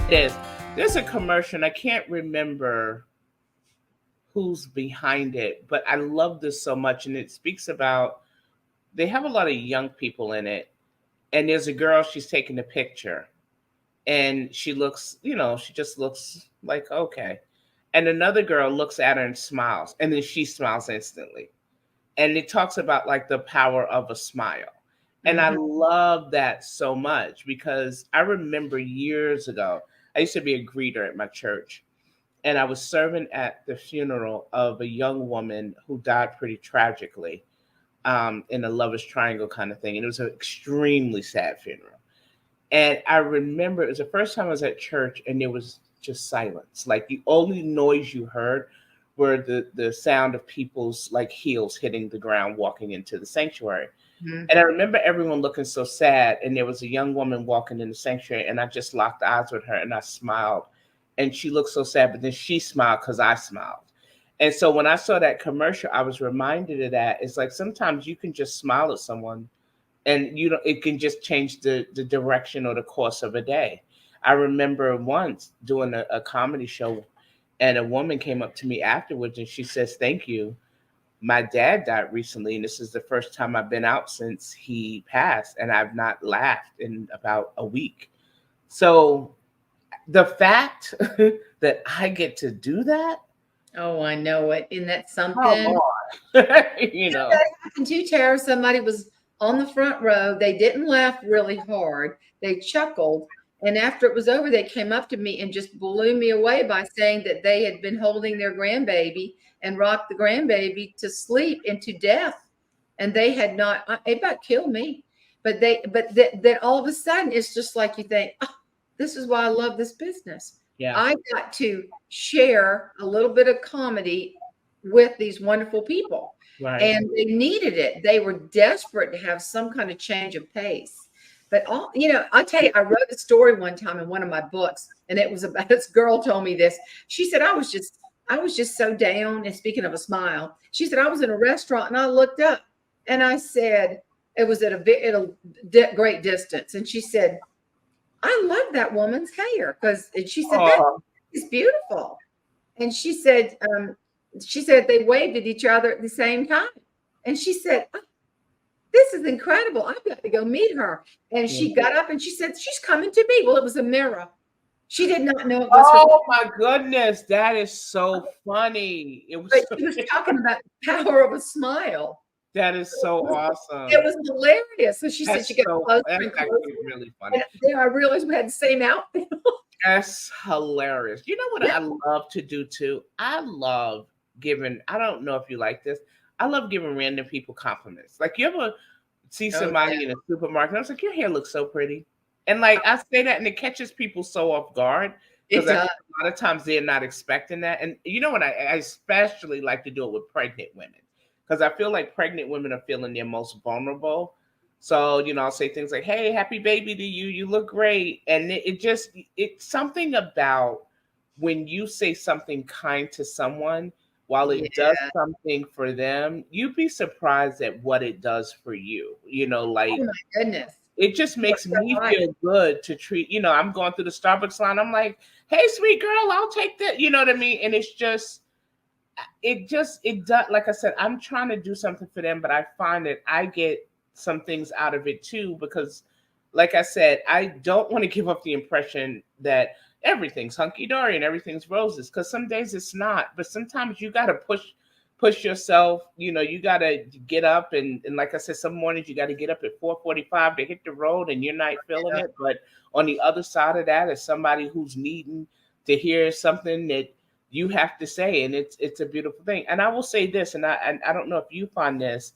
It is. There's a commercial, and I can't remember who's behind it, but I love this so much. And it speaks about they have a lot of young people in it. And there's a girl, she's taking a picture, and she looks, she just looks like, okay. And another girl looks at her and smiles, and then she smiles instantly. And it talks about like the power of a smile. And I Mhm. love that so much because I remember years ago, I used to be a greeter at my church, and I was serving at the funeral of a young woman who died pretty tragically, in a lover's triangle kind of thing. And it was an extremely sad funeral. And I remember it was the first time I was at church and there was just silence. Like the only noise you heard were the sound of people's like heels hitting the ground walking into the sanctuary. Mhm. And I remember everyone looking so sad. And there was a young woman walking in the sanctuary, and I just locked eyes with her and I smiled. And she looked so sad, but then she smiled because I smiled. And so when I saw that commercial, I was reminded of that. It's like sometimes you can just smile at someone, and it can just change the direction or the course of a day. I remember once doing a comedy show, and a woman came up to me afterwards and she says, "Thank you. My dad died recently, and this is the first time I've been out since he passed, and I've not laughed in about a week." So the fact that I get to do that, Oh, I know it. Isn't that come something? on. you know. That happened too, Tara. Somebody was on the front row. They didn't laugh really hard. They chuckled. And after it was over, they came up to me and just blew me away by saying that they had been holding their grandbaby and rocked the grandbaby to sleep and to death. And they had not, it about killed me. Then all of a sudden, it's just like you think, oh, this is why I love this business. Yeah. I got to share a little bit of comedy with these wonderful people, Right. and they needed it. They were desperate to have some kind of change of pace. But I'll tell you, I wrote a story one time in one of my books, and it was about this girl told me this. She said, I was just so down. And speaking of a smile, she said, I was in a restaurant and I looked up and I said, it was at a great distance. And she said, I love that woman's hair. And she said, that Oh, is beautiful. And she said they waved at each other at the same time. And she said, "Oh, this is incredible. I've got to go meet her." And yeah. she got up and she said, she's coming to me. Well, it was a mirror. She did not know it was her, Oh my goodness, that is so funny. It was but so, she was talking about the power of a smile. that is so It awesome. was hilarious. So she said she got closer That's and closer. actually really funny. And then I realized we had the same outfit. That's hilarious. You know what Yeah. I love to do too? I love giving, I don't know if you like this. I love giving random people compliments. Like you ever see Oh, yeah. somebody in a supermarket, and I was like, your hair looks so pretty. And like I say that and it catches people so off guard because It I think does. a lot of times they're not expecting that. And you know what? I especially like to do it with pregnant women because I feel like pregnant women are feeling their most vulnerable. So, I'll say things like, "Hey, happy baby to you. You look great." And it's something about when you say something kind to someone, while it does Yeah. something for them, you'd be surprised at what it does for you. Oh Like my goodness. it just You are makes so me right. feel good to treat, I'm going through the Starbucks line. I'm like, "Hey, sweet girl, I'll take that." You know what I mean? And it does, like I said, I'm trying to do something for them, but I find that I get some things out of it too because like I said, I don't want to give up the impression that everything's hunky dory and everything's roses because some days it's not, but sometimes you got to push yourself. You got to get up, and like I said, some mornings you got to get up at 4:45 to hit the road and you're not feeling Yeah. it, but on the other side of that is somebody who's needing to hear something that you have to say, and it's a beautiful thing. And I will say this, and I don't know if you find this.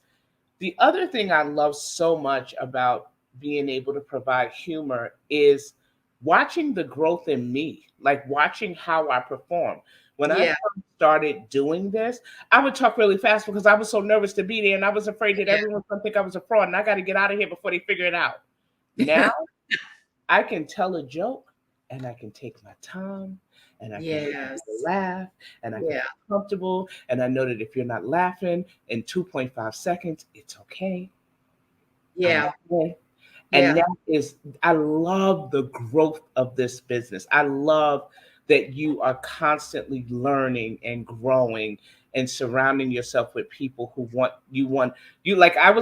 The other thing I love so much about being able to provide humor is watching the growth in me, like watching how I perform. When I Yeah. first started doing this, I would talk really fast because I was so nervous to be there and I was afraid that Yeah. everyone's gonna think I was a fraud and I got to get out of here before they figure it out. Now I can tell a joke and I can take my time and I can make people Yes. laugh and I can Yeah. be comfortable. And I know that if you're not laughing in 2.5 seconds, it's okay. I'm Yeah. okay. And Yeah. that is, I love the growth of this business. I love that you are constantly learning and growing and surrounding yourself with people who want you. Like I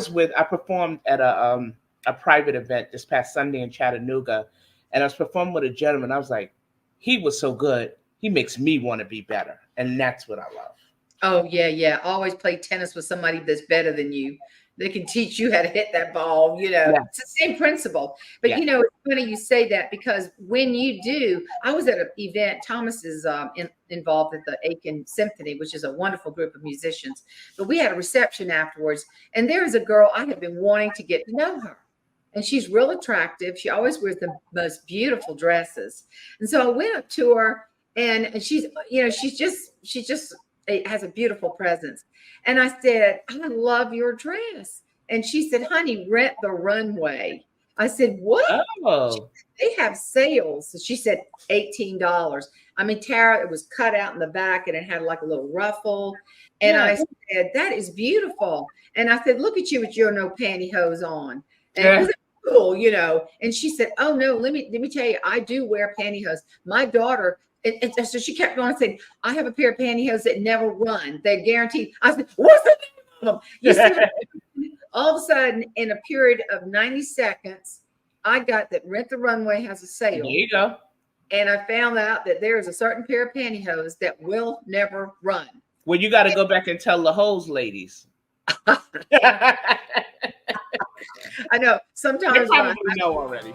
performed at a private event this past Sunday in Chattanooga, and I was performing with a gentleman. I was like, he was so good. He makes me want to be better. And that's what I love. Oh, yeah, yeah. Always play tennis with somebody that's better than you. They can teach you how to hit that ball, you know. Yeah. It's the same principle. But Yeah. you know, it's funny you say that because when you do, I was at an event, Thomas is involved at the Aiken Symphony, which is a wonderful group of musicians. But we had a reception afterwards, and there is a girl I have been wanting to get to know her. And she's real attractive. She always wears the most beautiful dresses. And so I went up to her, and she's, you know, she's just it has a beautiful presence. And I said, I love your dress. And she said, honey, rent the runway. I said, what? Oh. They have sales. So she said $18. I mean, Tara, it was cut out in the back and it had like a little ruffle. And Yeah. I said, that is beautiful. And I said, look at you with your no pantyhose on. And Yeah. was cool, you know. And she said, oh no, let me tell you, I do wear pantyhose. My daughter, and so she kept going saying, I have a pair of pantyhose that never run. They're guaranteed. I said, what's the name of them? You see, all of a sudden, in a period of 90 seconds, I got that Rent the Runway has a sale. There you go. And I found out that there is a certain pair of pantyhose that will never run. Well, you got to go back and tell the hose ladies. I know. Sometimes they probably know already.